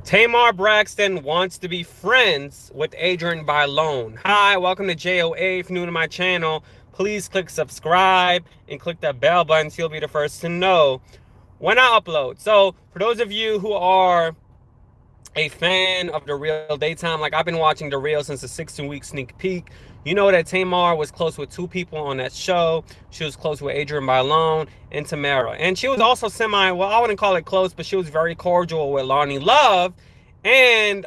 Tamar Braxton wants to be friends with Adrienne Bailon. Hi, welcome to JOA. If you're new to my channel, please click subscribe and click that bell button so you'll be the first to know when I upload. So, for those of you who are a fan of the Real Daytime, like I've been watching the Real since the 16-week sneak peek. You know that Tamar was close with two people on that show. She was close with Adrienne Bailon and Tamara. And she was also well, I wouldn't call it close, but she was very cordial with Lonnie Love and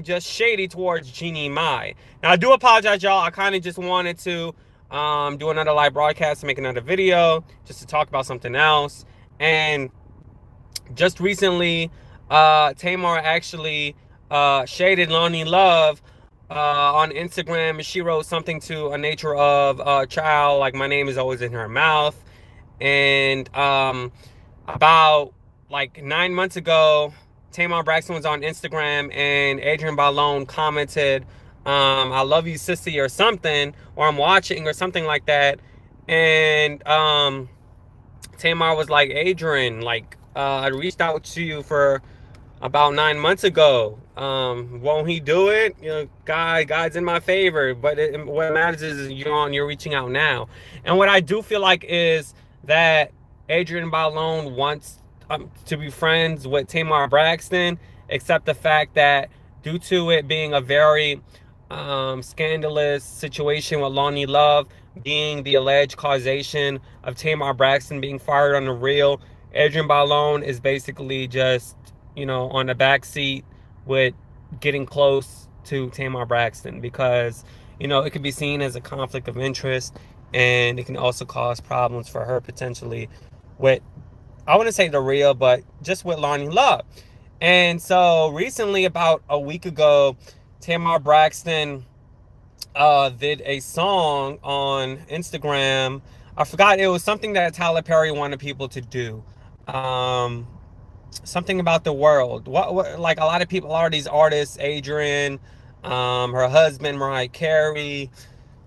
just shady towards Jeannie Mai. Now, I do apologize, y'all. I kind of just wanted to do another live broadcast and make another video just to talk about something else. And just recently, Tamar actually shaded Lonnie Love on Instagram, and she wrote something to a nature of child, like my name is always in her mouth. And about like 9 months ago, Tamar Braxton was on Instagram, and Adrienne Bailon commented, I love you, sissy, or something, or I'm watching, or something like that. And Tamar was like, Adrienne, like, I reached out to you for about 9 months ago. Won't he do it? You know, God's in my favor. But what matters is you're reaching out now. And what I do feel like is that Adrienne Bailon wants to be friends with Tamar Braxton, except the fact that due to it being a very scandalous situation with Lonnie Love being the alleged causation of Tamar Braxton being fired on the Real, Adrienne Bailon is basically just, on the back seat with getting close to Tamar Braxton because, it could be seen as a conflict of interest, and it can also cause problems for her potentially with, I wouldn't say the Real, but just with Lonnie Love. And so recently, about a week ago, Tamar Braxton did a song on Instagram. I forgot, it was something that Tyler Perry wanted people to do. Something about the world. What like a lot of these artists, Adrienne, her husband Mariah Carey,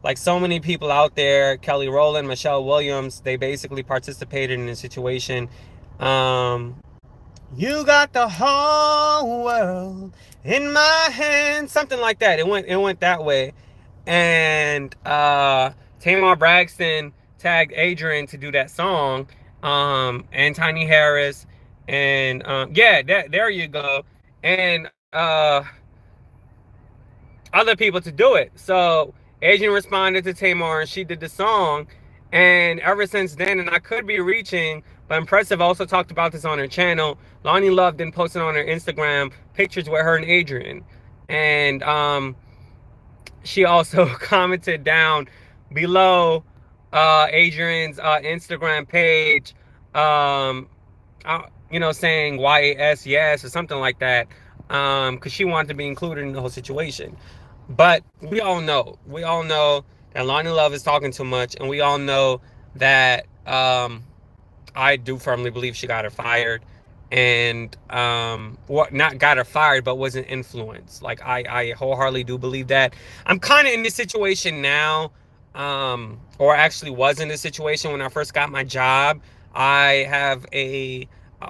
like so many people out there, Kelly Rowland, Michelle Williams, they basically participated in the situation. You got the whole world in my hands, something like that. It went that way. And Tamar Braxton tagged Adrienne to do that song, and Tiny Harris, and yeah, there you go, and other people to do it. So Adrienne responded to Tamar, and she did the song. And ever since then, and I could be reaching, but Impressive also talked about this on her channel, Lonnie Love then posted on her Instagram pictures with her and Adrienne. And she also commented down below Adrienne's Instagram page, saying YAS yes or something like that, because she wanted to be included in the whole situation. But we all know that Lonnie Love is talking too much, and we all know that I do firmly believe she got her fired, and not got her fired, but wasn't influenced. Like I wholeheartedly do believe that. I'm kind of in this situation now, or actually was in this situation when I first got my job. I have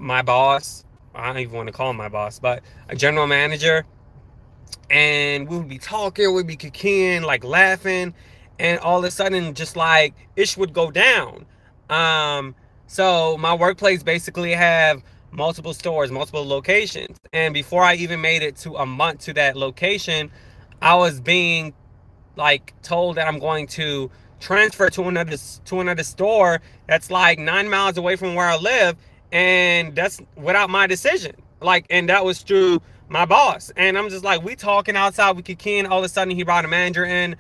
my boss. I don't even want to call him my boss, but a general manager. And we would be talking, we'd be kicking, like laughing, and all of a sudden, just like ish would go down. So my workplace basically have multiple stores, multiple locations, and before I even made it to a month to that location, I was being like told that I'm going to transfer to another store that's like 9 miles away from where I live, and that's without my decision. Like, and that was through my boss. And I'm just like, we talking outside, we kicking. All of a sudden, he brought a manager in,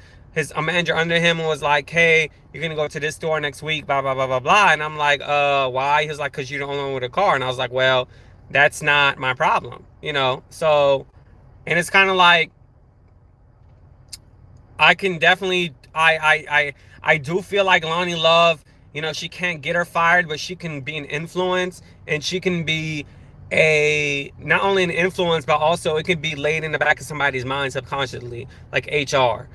a manager under him, and was like, hey, you're gonna go to this store next week, blah blah blah blah blah. And I'm like, why? He was like, because you're the only one with a car. And I was like, well, that's not my problem, So, and it's kind of like, I can definitely, I do feel like Lonnie Love, she can't get her fired, but she can be an influence, and she can be not only an influence, but also it can be laid in the back of somebody's mind subconsciously, like HR,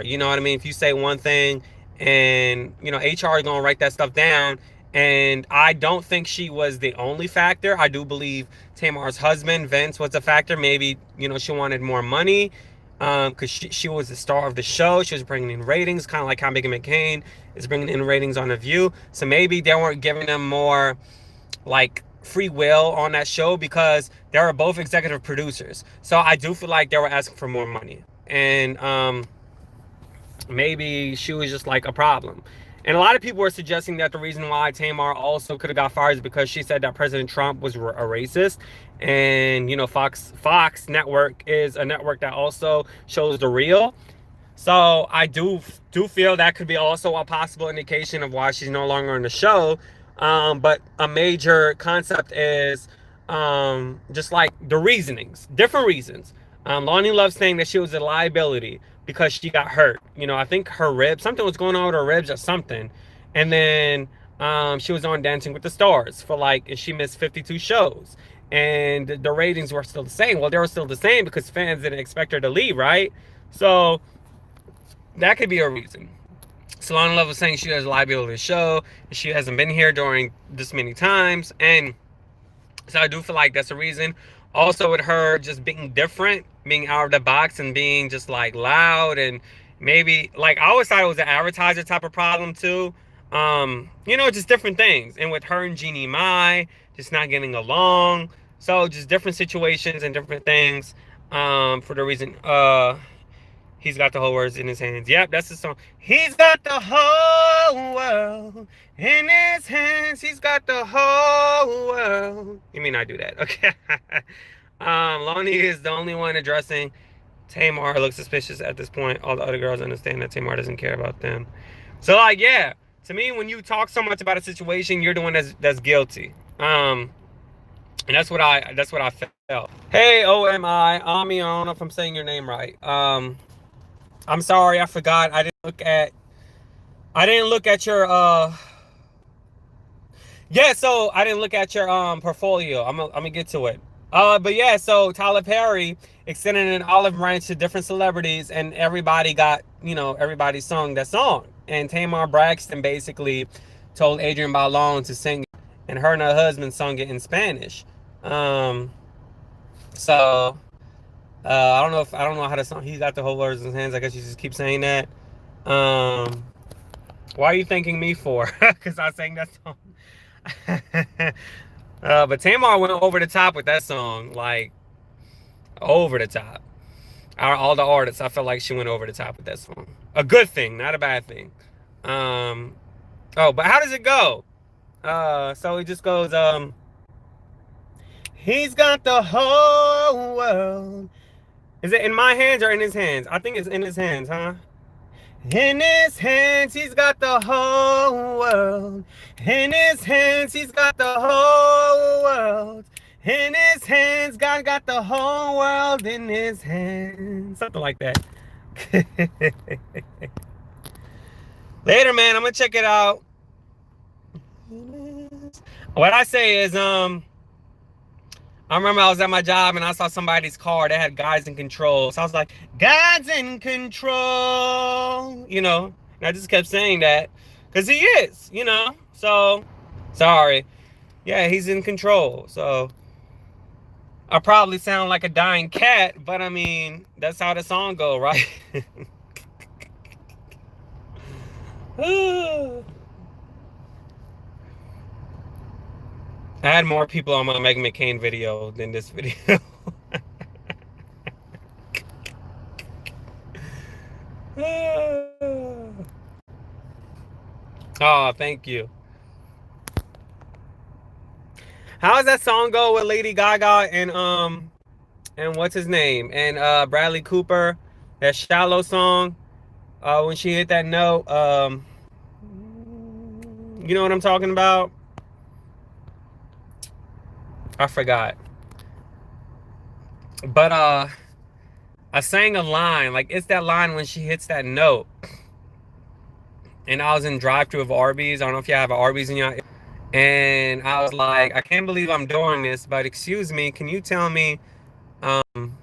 you know what I mean? If you say one thing, and HR is gonna write that stuff down, And I don't think she was the only factor. I do believe Tamar's husband, Vince, was a factor. Maybe, she wanted more money because she was the star of the show. She was bringing in ratings, kind of like how Meghan McCain is bringing in ratings on The View. So maybe they weren't giving them more like free will on that show because they were both executive producers. So I do feel like they were asking for more money. And maybe she was just like a problem. And a lot of people were suggesting that the reason why Tamar also could have got fired is because she said that President Trump was a racist. And Fox network is a network that also shows The Real. So I do feel that could be also a possible indication of why she's no longer on the show. But a major concept is just like the reasonings, different reasons. Lonnie loves saying that she was a liability because she got hurt. I think her ribs, something was going on with her ribs or something. And then she was on Dancing with the Stars and she missed 52 shows. And the ratings were still the same. Well, they were still the same because fans didn't expect her to leave, right? So that could be a reason. Solana Love was saying she has a liability to the show. She hasn't been here during this many times. And so I do feel like that's a reason. Also with her just being different, being out of the box and being just like loud and maybe like I always thought it was an advertiser type of problem too. Just different things. And with her and Jeannie Mai just not getting along. So just different situations and different things. For the reason he's got the whole world in his hands. Yep, that's the song. He's got the whole world in his hands. He's got the whole world. You may not do that. Okay. Lonnie is the only one addressing Tamar. Looks suspicious at this point. All the other girls understand that Tamar doesn't care about them. So, yeah. To me, when you talk so much about a situation, you're the one that's guilty. And that's what I felt. Hey, OMI, Ami, I don't know if I'm saying your name right. I'm sorry, I forgot. I didn't look at your so I didn't look at your portfolio. I'm gonna get to it. But yeah, so Tyler Perry extended an olive branch to different celebrities and everybody sung that song. And Tamar Braxton basically told Adrienne Bailon to sing it, and her and her husband sung it in Spanish. So I don't know how to song. He's got the whole words in his hands. I guess you just keep saying that. Why are you thanking me for? Because I sang that song. But Tamar went over the top with that song, like over the top. All the artists, I felt like she went over the top with that song. A good thing, not a bad thing. But how does it go? So it just goes, he's got the whole world. Is it in my hands or in his hands? I think it's in his hands, huh? In his hands, he's got the whole world. In his hands, he's got the whole world. In his hands, God got the whole world in his hands. Something like that. Later, man. I'm gonna check it out. What I say is, I remember I was at my job and I saw somebody's car that had guys in control. So I was like, God's in control, and I just kept saying that because he is, so sorry. Yeah, he's in control. So I probably sound like a dying cat, but I mean, that's how the song go, right? I had more people on my Meghan McCain video than this video. Oh, thank you. How does that song go with Lady Gaga and what's his name? And Bradley Cooper, that Shallow song. When she hit that note, you know what I'm talking about? I forgot. But I sang a line, like it's that line when she hits that note. And I was in drive-thru of Arby's. I don't know if you have Arby's in your. And I was like, I can't believe I'm doing this, but excuse me, can you tell me from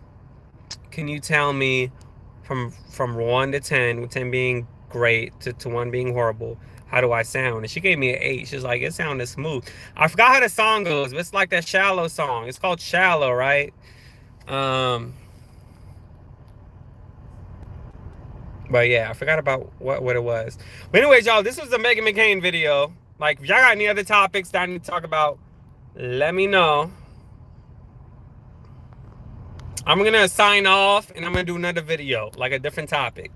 1 to 10, with 10 being great to 1 being horrible, how do I sound? And she gave me an 8. She's like, it sounded smooth. I forgot how the song goes, but it's like that Shallow song. It's called Shallow, right? But yeah, I forgot about what it was. But anyways, y'all, this was the Meghan McCain video. Like, if y'all got any other topics that I need to talk about, let me know. I'm gonna sign off and I'm gonna do another video, like a different topic.